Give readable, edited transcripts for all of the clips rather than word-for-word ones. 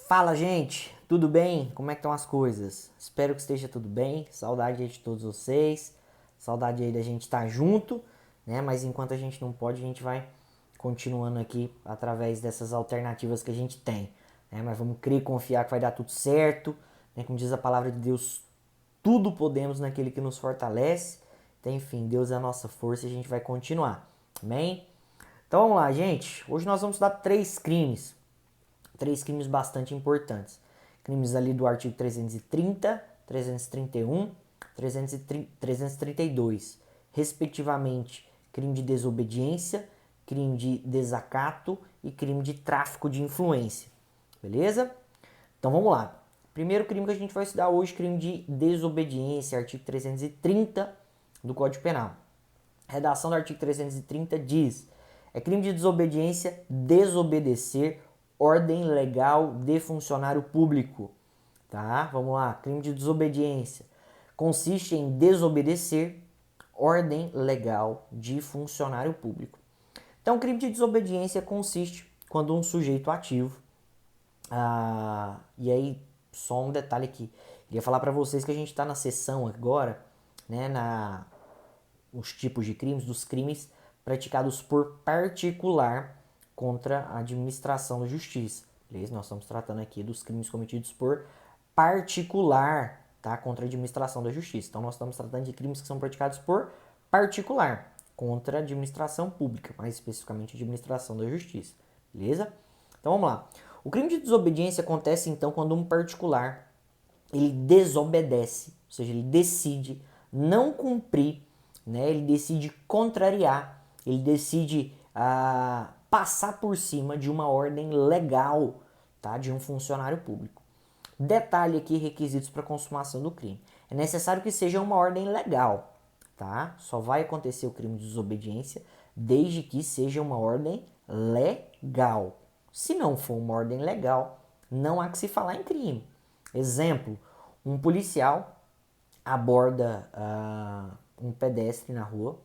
Fala, gente, tudo bem? Como é que estão as coisas? Espero que esteja tudo bem. Saudade aí de todos vocês. Saudade aí da gente estar junto, né? Mas enquanto a gente não pode, a gente vai continuando aqui através dessas alternativas que a gente tem, né? Mas vamos crer e confiar que vai dar tudo certo, né? Como diz a palavra de Deus, tudo podemos naquele que nos fortalece. Então, enfim, Deus é a nossa força e a gente vai continuar. Amém? Então vamos lá, gente. Hoje nós vamos estudar três crimes bastante importantes. Crimes ali do artigo 330, 331, 332, respectivamente, crime de desobediência, crime de desacato e crime de tráfico de influência. Beleza? Então vamos lá. Primeiro crime que a gente vai estudar hoje, crime de desobediência, artigo 330 do Código Penal. A redação do artigo 330 diz: é crime de desobediência desobedecer ordem legal de funcionário público. Tá? Vamos lá. Crime de desobediência consiste em desobedecer ordem legal de funcionário público. Então, crime de desobediência consiste quando um sujeito ativo, e aí só um detalhe aqui, queria falar para vocês que a gente está na seção agora, né, os tipos de crimes, dos crimes praticados por particular contra a administração da justiça. Beleza? Nós estamos tratando aqui dos crimes cometidos por particular, tá? Contra a administração da justiça. Então nós estamos tratando de crimes que são praticados por particular contra a administração pública, mais especificamente a administração da justiça. Beleza? Então vamos lá. O crime de desobediência acontece então quando um particular ele desobedece, ou seja, ele decide não cumprir, né? Ele decide contrariar, ele decide passar por cima de uma ordem legal, tá? De um funcionário público. Detalhe aqui, requisitos para consumação do crime. É necessário que seja uma ordem legal, tá? Só vai acontecer o crime de desobediência desde que seja uma ordem legal. Se não for uma ordem legal, não há que se falar em crime. Exemplo, um policial aborda um pedestre na rua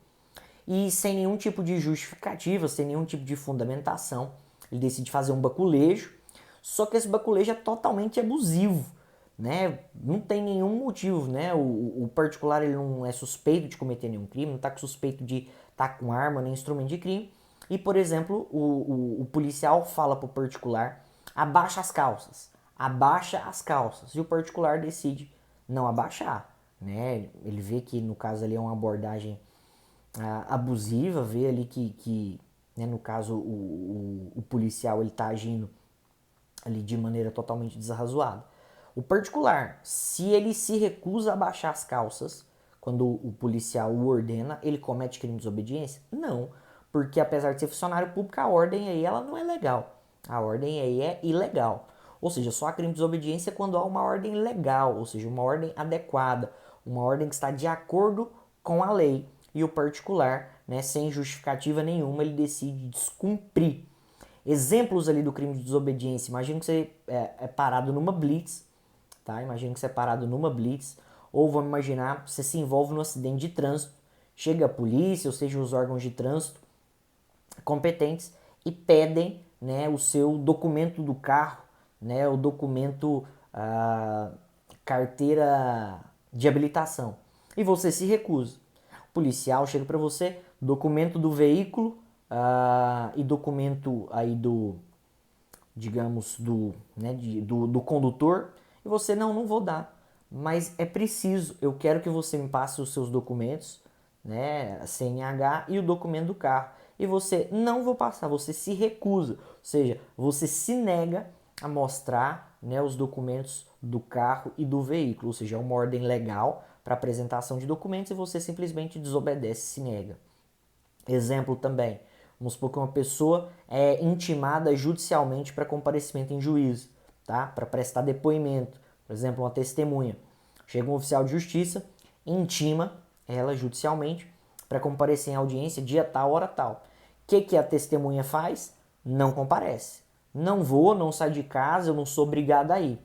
e sem nenhum tipo de justificativa, sem nenhum tipo de fundamentação, ele decide fazer um baculejo, só que esse baculejo é totalmente abusivo, né? Não tem nenhum motivo, né? O particular ele não é suspeito de cometer nenhum crime, não está suspeito de estar com arma nem instrumento de crime. E, por exemplo, o policial fala para o particular: abaixa as calças, abaixa as calças. E o particular decide não abaixar, né? Ele vê que no caso ali é uma abordagem abusiva, vê ali que né, no caso o policial ele está agindo ali de maneira totalmente desarrazoada. O particular, se ele se recusa a baixar as calças quando o policial o ordena, ele comete crime de desobediência? Não, porque apesar de ser funcionário público, a ordem aí ela não é legal. A ordem aí é ilegal. Ou seja, só há crime de desobediência quando há uma ordem legal, ou seja, uma ordem adequada, uma ordem que está de acordo com a lei. E o particular, né, sem justificativa nenhuma, ele decide descumprir. Exemplos ali do crime de desobediência. Imagina que você é parado numa blitz, tá? Imagina que você é parado numa blitz, ou vamos imaginar, você se envolve num acidente de trânsito, chega a polícia, ou seja, os órgãos de trânsito competentes e pedem, né, o seu documento do carro, né, o documento, carteira de habilitação, e você se recusa. O policial chega para você, documento do veículo e documento aí do, digamos, do condutor, e você, não vou dar, mas é preciso, eu quero que você me passe os seus documentos, né, a CNH e o documento do carro, e você, não vou passar, você se recusa, ou seja, você se nega a mostrar, né, os documentos do carro e do veículo, ou seja, é uma ordem legal para apresentação de documentos e você simplesmente desobedece, se nega. Exemplo também, vamos supor que uma pessoa é intimada judicialmente para comparecimento em juízo, tá? Para prestar depoimento, por exemplo, uma testemunha. Chega um oficial de justiça, intima ela judicialmente para comparecer em audiência dia tal, hora tal. O que a testemunha faz? Não comparece. Não vou, não saio de casa, eu não sou obrigado a ir.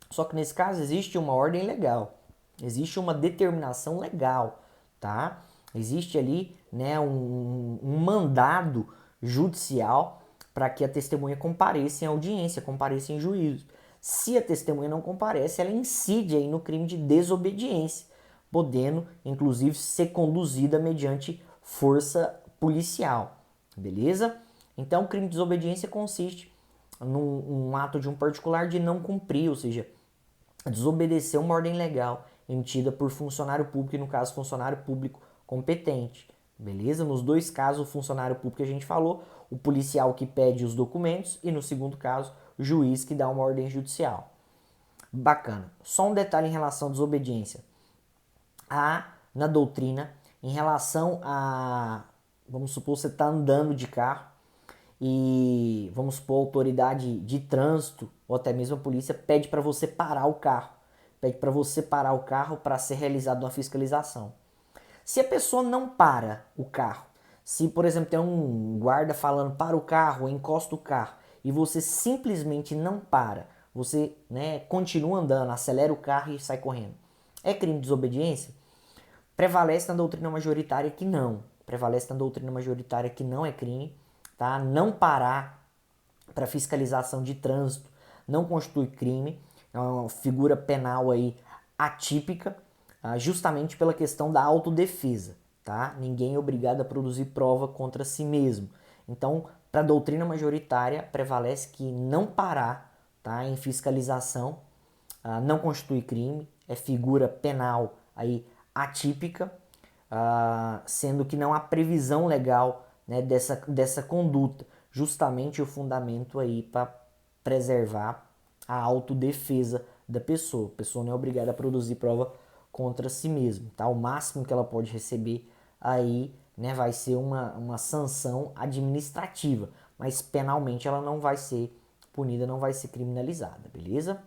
Só que nesse caso existe uma ordem legal, existe uma determinação legal, tá? Existe ali, né, um mandado judicial para que a testemunha compareça em audiência, compareça em juízo. Se a testemunha não comparece, ela incide aí no crime de desobediência, podendo, inclusive, ser conduzida mediante força policial, beleza? Então, o crime de desobediência consiste num ato de um particular de não cumprir, ou seja, desobedecer uma ordem legal emitida por funcionário público, e no caso, funcionário público competente, beleza? Nos dois casos, o funcionário público que a gente falou, o policial que pede os documentos e, no segundo caso, o juiz que dá uma ordem judicial. Bacana. Só um detalhe em relação à desobediência. Na doutrina, em relação a, vamos supor, você está andando de carro e, vamos supor, a autoridade de trânsito ou até mesmo a polícia pede para você parar o carro. Pede para você parar o carro para ser realizada uma fiscalização. Se a pessoa não para o carro, se, por exemplo, tem um guarda falando para o carro, encosta o carro, e você simplesmente não para, você, né, continua andando, acelera o carro e sai correndo, é crime de desobediência? Prevalece na doutrina majoritária que não. Prevalece na doutrina majoritária que não é crime, tá? Não parar para fiscalização de trânsito não constitui crime, é uma figura penal aí atípica, justamente pela questão da autodefesa, tá? Ninguém é obrigado a produzir prova contra si mesmo. Então, para a doutrina majoritária, prevalece que não parar, tá, em fiscalização não constitui crime, é figura penal aí atípica, sendo que não há previsão legal, né, dessa conduta, justamente o fundamento aí para preservar a autodefesa da pessoa. A pessoa não é obrigada a produzir prova contra si mesma, tá? O máximo que ela pode receber aí, né, vai ser uma sanção administrativa, mas penalmente ela não vai ser punida, não vai ser criminalizada, beleza?